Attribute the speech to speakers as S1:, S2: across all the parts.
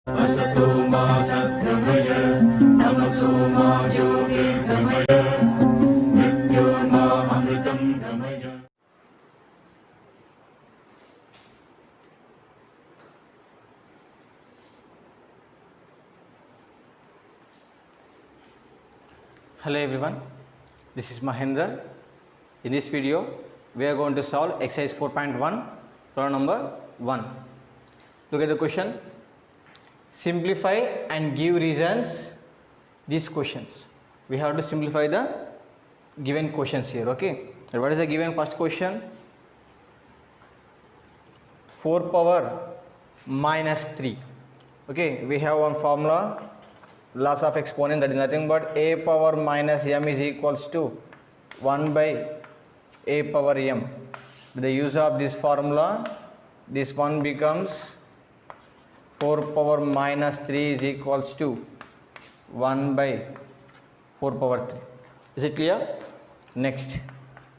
S1: असतो मा सद्गमय तमसो मा ज्योतिर्गमय मृत्योर्मा अमृतं गमय.
S2: Hello everyone, this is Mahendra. In this video, we are going to solve exercise 4.1, problem number 1. Look at the question. Simplify and give reasons these questions. We have to simplify the given questions here. Okay. And what is the given first question? 4 power minus 3. Okay. We have one formula. Loss of exponent, that is nothing but a power minus m is equals to 1 by a power m. With the use of this formula, this one becomes 4 power minus 3 is equals to 1 by 4 power 3. Is it clear? Next,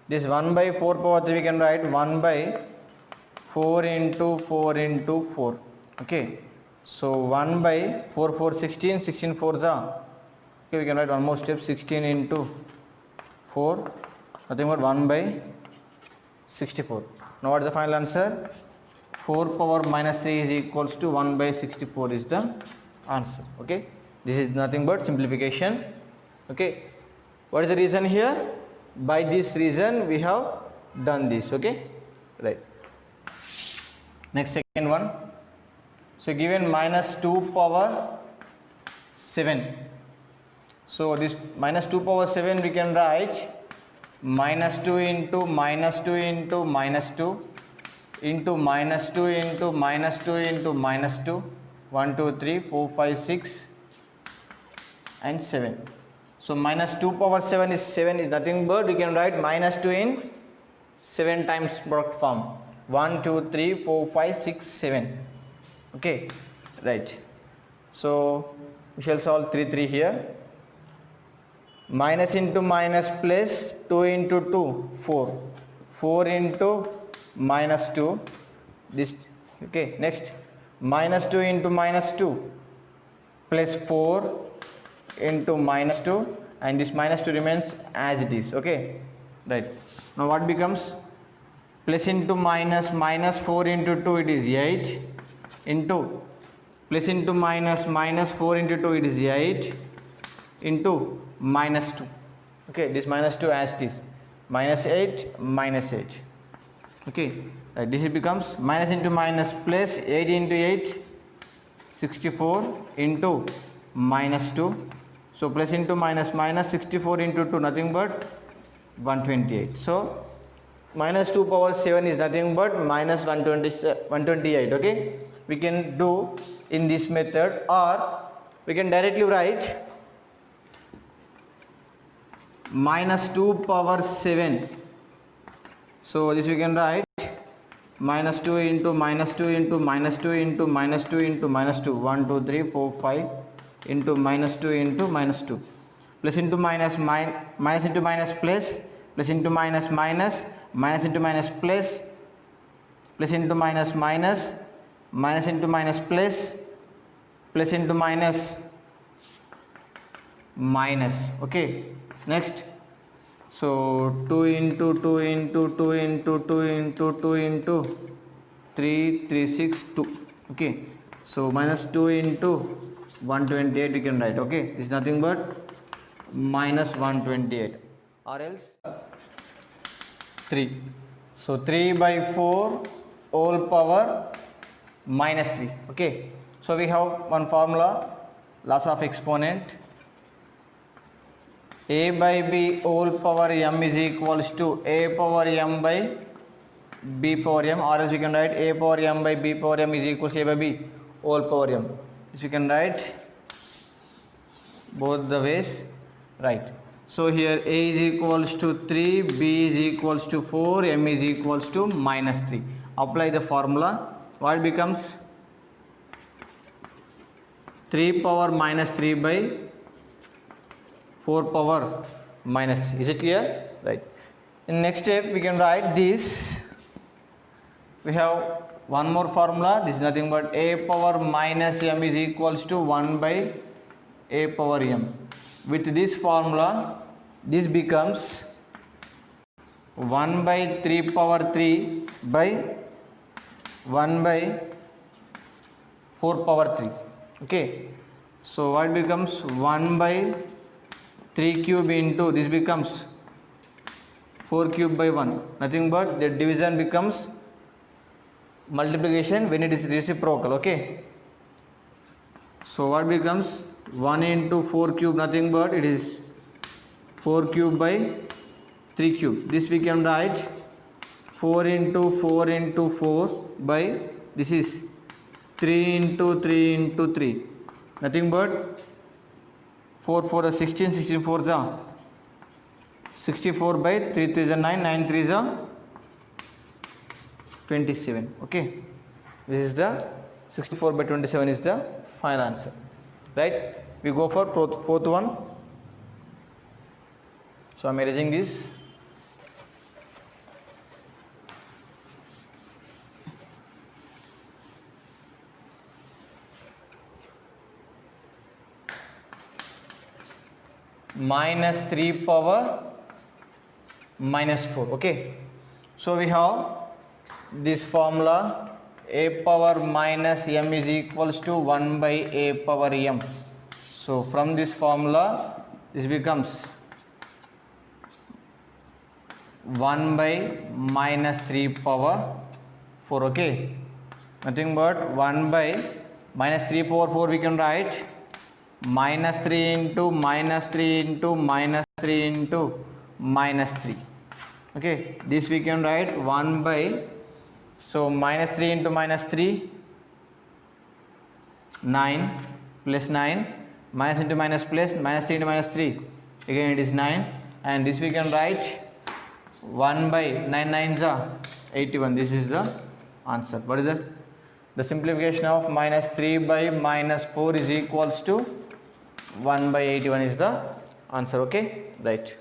S2: this 1 by 4 power 3 we can write 1 by 4 into 4 into 4. Okay. So 1 by 4 4 16, 16 4s are, okay, we can write one more step, 16 into 4, nothing but 1 by 64. Now what is the final answer? 4 power minus 3 is equals to 1 by 64 is the answer. Okay, this is nothing but simplification. Okay, what is the reason here? By this reason we have done this. Okay, right. Next, second one. So given minus 2 power 7. So this minus 2 power 7 we can write minus 2 into minus 2 into minus 2 into minus 2 into minus 2 into minus 2, 1 2 3 4 5 6 and 7. So minus 2 power 7 is nothing but we can write minus 2 in 7 times product form, 1 2 3 4 5 6 7. Okay, right. So we shall solve 3 3 here. Minus into minus plus 2 into 2 4, 4 into minus 2 this. Okay, next minus 2 into minus 2 plus 4 into minus 2, and this minus 2 remains as it is. Okay, right. Now what becomes plus into minus, minus 4 into 2 it is 8 into plus into minus, minus 4 into 2 it is 8 into minus 2. Okay, this minus 2 as it is, minus 8 minus 8. Okay, this becomes minus into minus plus 8 into 8 64 into minus 2. So plus into minus, minus 64 into 2 nothing but 128. So minus 2 power 7 is nothing but minus 128. Okay, we can do in this method, or we can directly write minus 2 power 7. So this we can write minus 2 into minus 2 into minus 2 into minus 2 into minus 2, 1 2 3 4 5 into minus 2 into minus 2, plus into minus, minus into minus plus, plus into minus minus, minus into minus plus, plus into minus minus, minus into minus plus, plus into minus minus. Okay, next, so 2 into 2 into 2 into 2 into 2 into 3 3 6 2. Okay, so minus 2 into 128 we can write. Okay, this is nothing but minus 128, or else 3. So 3 by 4 whole power minus 3. Okay, so we have one formula, loss of exponent, a by b whole power m is equals to a power m by b power m, or else you can write a power m by b power m is equals to a by b whole power m. This you can write both the ways, right. So here a is equals to 3, b is equals to 4, m is equals to minus 3. Apply the formula. What becomes 3 power minus 3 by 4 power minus 3. Is it clear? Right. In next step we can write this. We have one more formula. This is nothing but a power minus m is equals to 1 by a power m. With this formula, this becomes 1 by 3 power 3 by 1 by 4 power 3. Okay. So what becomes 1 by 3 cube into this becomes 4 cube by 1. Nothing but the division becomes multiplication when it is reciprocal. Okay. So what becomes 1 into 4 cube, nothing but it is 4 cube by 3 cube. This we can write 4 into 4 into 4 by this is 3 into 3 into 3. Nothing but 4 4 is 16, 16 4 is 64 by 3 3 is 9, 9 3 is 27. Okay. This is the 64 by 27 is the final answer. Right. We go for fourth one. So I am erasing this. Minus 3 power minus 4. Okay. So we have this formula, a power minus m is equals to 1 by a power m. So from this formula, this becomes 1 by minus 3 power 4. Okay. Nothing but 1 by minus 3 power 4 we can write minus 3 into minus 3 into minus 3 into minus 3. Okay. This we can write 1 by, so minus 3 into minus 3, 9 plus 9, minus into minus plus, minus 3 into minus 3, again it is 9, and this we can write 1 by 9 9s are 81. This is the answer. What is that? The simplification of minus 3 by minus 4 is equals to 1 by 81 is the answer. Okay, right.